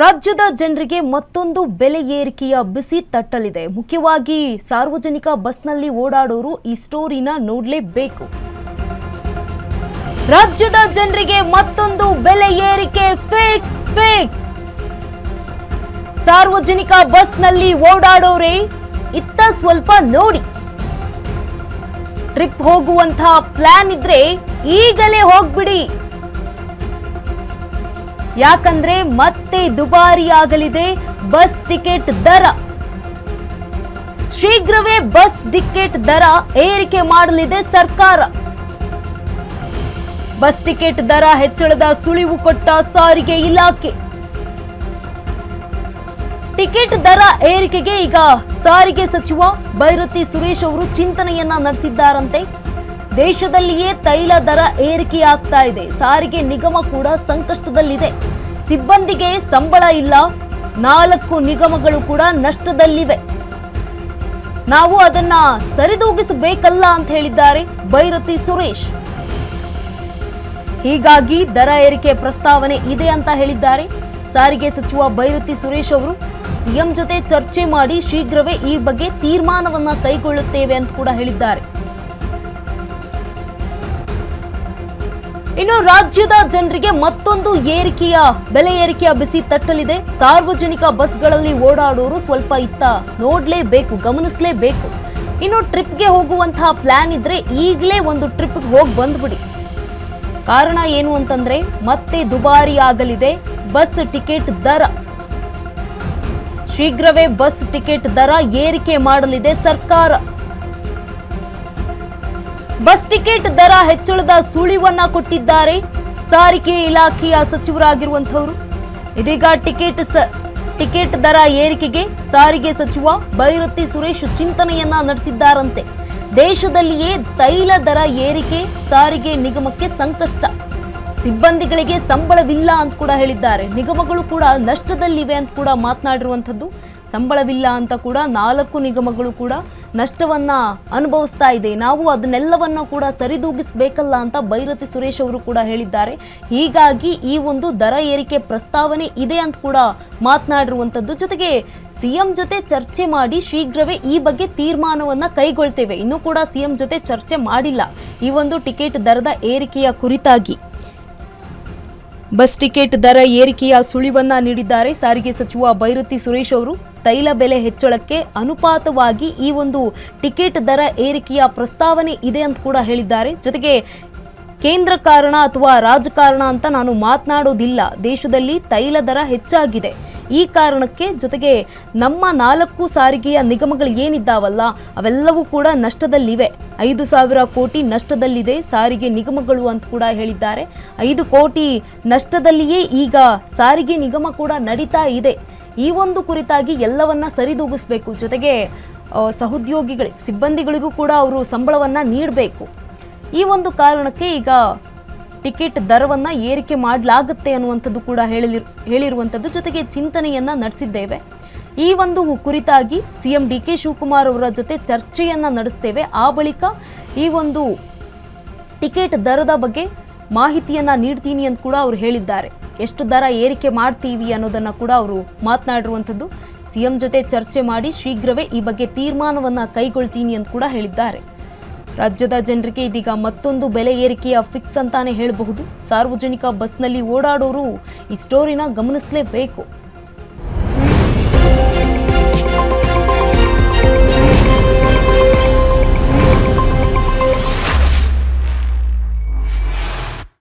ರಾಜ್ಯದ ಜನರಿಗೆ ಮತ್ತೊಂದು ಬೆಲೆ ಏರಿಕೆಯ ಬಿಸಿ ತಟ್ಟಲಿದೆ. ಮುಖ್ಯವಾಗಿ ಸಾರ್ವಜನಿಕ ಬಸ್ನಲ್ಲಿ ಓಡಾಡೋರು ಈ ಸ್ಟೋರಿನ ನೋಡಲೇಬೇಕು. ರಾಜ್ಯದ ಜನರಿಗೆ ಮತ್ತೊಂದು ಬೆಲೆ ಏರಿಕೆ ಫಿಕ್ಸ್. ಸಾರ್ವಜನಿಕ ಬಸ್ನಲ್ಲಿ ಓಡಾಡೋರೇ ಇತ್ತ ಸ್ವಲ್ಪ ನೋಡಿ. ಟ್ರಿಪ್ ಹೋಗುವಂತ ಪ್ಲಾನ್ ಇದ್ರೆ ಈಗಲೇ ಹೋಗ್ಬಿಡಿ. ಯಾಕಂದ್ರೆ ಮತ್ತೆ ದುಬಾರಿಯಾಗಲಿದೆ ಬಸ್ ಟಿಕೆಟ್ ದರ. ಶೀಘ್ರವೇ ಬಸ್ ಟಿಕೆಟ್ ದರ ಏರಿಕೆ ಮಾಡಲಿದೆ ಸರ್ಕಾರ. ಬಸ್ ಟಿಕೆಟ್ ದರ ಹೆಚ್ಚಳದ ಸುಳಿವು ಕೊಟ್ಟ ಸಾರಿಗೆ ಇಲಾಖೆ. ಟಿಕೆಟ್ ದರ ಏರಿಕೆಗೆ ಈಗ ಸಾರಿಗೆ ಸಚಿವ ಬೈರತಿ ಸುರೇಶ್ ಅವರು ಚಿಂತನೆಯನ್ನ ನಡೆಸಿದ್ದಾರಂತೆ. ದೇಶದಲ್ಲಿಯೇ ತೈಲ ದರ ಏರಿಕೆಯಾಗ್ತಾ ಇದೆ. ಸಾರಿಗೆ ನಿಗಮ ಕೂಡ ಸಂಕಷ್ಟದಲ್ಲಿದೆ. ಸಿಬ್ಬಂದಿಗೆ ಸಂಬಳ ಇಲ್ಲ. 4 ನಿಗಮಗಳು ಕೂಡ ನಷ್ಟದಲ್ಲಿವೆ. ನಾವು ಅದನ್ನ ಸರಿದೂಗಿಸಬೇಕಲ್ಲ ಅಂತ ಹೇಳಿದ್ದಾರೆ ಬೈರತಿ ಸುರೇಶ್. ಹೀಗಾಗಿ ದರ ಏರಿಕೆ ಪ್ರಸ್ತಾವನೆ ಇದೆ ಅಂತ ಹೇಳಿದ್ದಾರೆ ಸಾರಿಗೆ ಸಚಿವ ಬೈರತಿ ಸುರೇಶ್ ಅವರು. ಸಿಎಂ ಜೊತೆ ಚರ್ಚೆ ಮಾಡಿ ಶೀಘ್ರವೇ ಈ ಬಗ್ಗೆ ತೀರ್ಮಾನವನ್ನ ಕೈಗೊಳ್ಳುತ್ತೇವೆ ಅಂತ ಕೂಡ ಹೇಳಿದ್ದಾರೆ. ಇನ್ನು ರಾಜ್ಯದ ಜನರಿಗೆ ಮತ್ತೊಂದು ಬೆಲೆ ಏರಿಕೆಯ ಬಿಸಿ ತಟ್ಟಲಿದೆ. ಸಾರ್ವಜನಿಕ ಬಸ್ಗಳಲ್ಲಿ ಓಡಾಡೋರು ಸ್ವಲ್ಪ ಇತ್ತ ನೋಡ್ಲೇಬೇಕು, ಗಮನಿಸಲೇಬೇಕು. ಇನ್ನು ಟ್ರಿಪ್ಗೆ ಹೋಗುವಂತಹ ಪ್ಲಾನ್ ಇದ್ರೆ ಈಗಲೇ ಒಂದು ಟ್ರಿಪ್ಗೆ ಹೋಗಿ ಬಂದ್ಬಿಡಿ. ಕಾರಣ ಏನು ಅಂತಂದ್ರೆ ಮತ್ತೆ ದುಬಾರಿ ಆಗಲಿದೆ ಬಸ್ ಟಿಕೆಟ್ ದರ. ಶೀಘ್ರವೇ ಬಸ್ ಟಿಕೆಟ್ ದರ ಏರಿಕೆ ಮಾಡಲಿದೆ ಸರ್ಕಾರ. ಬಸ್ ಟಿಕೆಟ್ ದರ ಹೆಚ್ಚಳದ ಸುಳಿವನ್ನ ಕೊಟ್ಟಿದ್ದಾರೆ ಸಾರಿಗೆ ಇಲಾಖೆಯ ಸಚಿವರಾಗಿರುವಂತವರು. ಇದೀಗ ಟಿಕೆಟ್ ದರ ಏರಿಕೆಗೆ ಸಾರಿಗೆ ಸಚಿವ ಬೈರತಿ ಸುರೇಶ್ ಚಿಂತನೆಯನ್ನ ನಡೆಸಿದ್ದಾರಂತೆ. ದೇಶದಲ್ಲಿಯೇ ತೈಲ ದರ ಏರಿಕೆ ಸಾರಿಗೆ ನಿಗಮಕ್ಕೆ ಸಂಕಷ್ಟ. ಸಿಬ್ಬಂದಿಗಳಿಗೆ ಸಂಬಳವಿಲ್ಲ ಅಂತ ಕೂಡ ಹೇಳಿದ್ದಾರೆ. ನಿಗಮಗಳು ಕೂಡ ನಷ್ಟದಲ್ಲಿವೆ ಅಂತ ಕೂಡ ಮಾತನಾಡಿರುವಂಥದ್ದು. ಸಂಬಳವಿಲ್ಲ ಅಂತ ಕೂಡ 4 ನಿಗಮಗಳು ಕೂಡ ನಷ್ಟವನ್ನ ಅನುಭವಿಸ್ತಾ ಇದೆ. ನಾವು ಅದನ್ನೆಲ್ಲವನ್ನ ಕೂಡ ಸರಿದೂಗಿಸಬೇಕಲ್ಲ ಅಂತ ಬೈರತಿ ಸುರೇಶ್ ಅವರು ಕೂಡ ಹೇಳಿದ್ದಾರೆ. ಹೀಗಾಗಿ ಈ ಒಂದು ದರ ಏರಿಕೆ ಪ್ರಸ್ತಾವನೆ ಇದೆ ಅಂತ ಕೂಡ ಮಾತನಾಡಿರುವಂಥದ್ದು. ಜೊತೆಗೆ ಸಿಎಂ ಜೊತೆ ಚರ್ಚೆ ಮಾಡಿ ಶೀಘ್ರವೇ ಈ ಬಗ್ಗೆ ತೀರ್ಮಾನವನ್ನ ಕೈಗೊಳ್ತೇವೆ. ಇನ್ನೂ ಕೂಡ ಸಿಎಂ ಜೊತೆ ಚರ್ಚೆ ಮಾಡಿಲ್ಲ ಈ ಒಂದು ಟಿಕೆಟ್ ದರದ ಏರಿಕೆಯ ಕುರಿತಾಗಿ. ಬಸ್ ಟಿಕೆಟ್ ದರ ಏರಿಕೆಯ ಸುಳಿವನ್ನ ನೀಡಿದ್ದಾರೆ ಸಾರಿಗೆ ಸಚಿವ ಬೈರತಿ ಸುರೇಶ್ ಅವರು. ತೈಲ ಬೆಲೆ ಹೆಚ್ಚಳಕ್ಕೆ ಅನುಪಾತವಾಗಿ ಈ ಒಂದು ಟಿಕೆಟ್ ದರ ಏರಿಕೆಯ ಪ್ರಸ್ತಾವನೆ ಇದೆ ಅಂತ ಕೂಡ ಹೇಳಿದ್ದಾರೆ. ಜೊತೆಗೆ ಕೇಂದ್ರ ಕಾರಣ ಅಥವಾ ರಾಜಕಾರಣ ಅಂತ ನಾನು ಮಾತನಾಡೋದಿಲ್ಲ. ದೇಶದಲ್ಲಿ ತೈಲ ದರ ಹೆಚ್ಚಾಗಿದೆ. ಈ ಕಾರಣಕ್ಕೆ ಜೊತೆಗೆ ನಮ್ಮ 4 ಸಾರಿಗೆಯ ನಿಗಮಗಳು ಏನಿದ್ದಾವಲ್ಲ ಅವೆಲ್ಲವೂ ಕೂಡ ನಷ್ಟದಲ್ಲಿವೆ. 5,000 ಕೋಟಿ ನಷ್ಟದಲ್ಲಿದೆ ಸಾರಿಗೆ ನಿಗಮಗಳು ಅಂತ ಕೂಡ ಹೇಳಿದ್ದಾರೆ. 5 ಕೋಟಿ ನಷ್ಟದಲ್ಲಿಯೇ ಈಗ ಸಾರಿಗೆ ನಿಗಮ ಕೂಡ ನಡೀತಾ ಇದೆ. ಈ ಒಂದು ಕುರಿತಾಗಿ ಎಲ್ಲವನ್ನ ಸರಿದೂಗಿಸಬೇಕು. ಜೊತೆಗೆ ಸಹೋದ್ಯೋಗಿಗಳಿಗೆ, ಸಿಬ್ಬಂದಿಗಳಿಗೂ ಕೂಡ ಅವರು ಸಂಬಳವನ್ನ ನೀಡಬೇಕು. ಈ ಒಂದು ಕಾರಣಕ್ಕೆ ಈಗ ಟಿಕೆಟ್ ದರವನ್ನ ಏರಿಕೆ ಮಾಡಲಾಗುತ್ತೆ ಅನ್ನುವಂಥದ್ದು ಕೂಡ ಹೇಳಿರುವಂಥದ್ದು. ಜೊತೆಗೆ ಚಿಂತನೆಯನ್ನ ನಡೆಸಿದ್ದೇವೆ. ಈ ಒಂದು ಕುರಿತಾಗಿ ಸಿಎಂ ಡಿಕೆ ಶಿವಕುಮಾರ್ ಅವರ ಜೊತೆ ಚರ್ಚೆಯನ್ನ ನಡೆಸ್ತೇವೆ. ಆ ಬಳಿಕ ಈ ಒಂದು ಟಿಕೆಟ್ ದರದ ಬಗ್ಗೆ ಮಾಹಿತಿಯನ್ನ ನೀಡ್ತೀನಿ ಅಂತ ಕೂಡ ಅವರು ಹೇಳಿದ್ದಾರೆ. ಎಷ್ಟು ದರ ಏರಿಕೆ ಮಾಡ್ತೀವಿ ಅನ್ನೋದನ್ನ ಕೂಡ ಅವರು ಮಾತನಾಡಿರುವಂಥದ್ದು. ಸಿಎಂ ಜೊತೆ ಚರ್ಚೆ ಮಾಡಿ ಶೀಘ್ರವೇ ಈ ಬಗ್ಗೆ ತೀರ್ಮಾನವನ್ನ ಕೈಗೊಳ್ತೀನಿ ಅಂತ ಕೂಡ ಹೇಳಿದ್ದಾರೆ. ರಾಜ್ಯದ ಜನರಿಗೆ ಇದೀಗ ಮತ್ತೊಂದು ಬೆಲೆ ಏರಿಕೆಯ ಫಿಕ್ಸ್ ಅಂತಾನೆ ಹೇಳಬಹುದು. ಸಾರ್ವಜನಿಕ ಬಸ್ನಲ್ಲಿ ಓಡಾಡೋರು ಈ ಸ್ಟೋರಿನ ಗಮನಿಸಲೇಬೇಕು.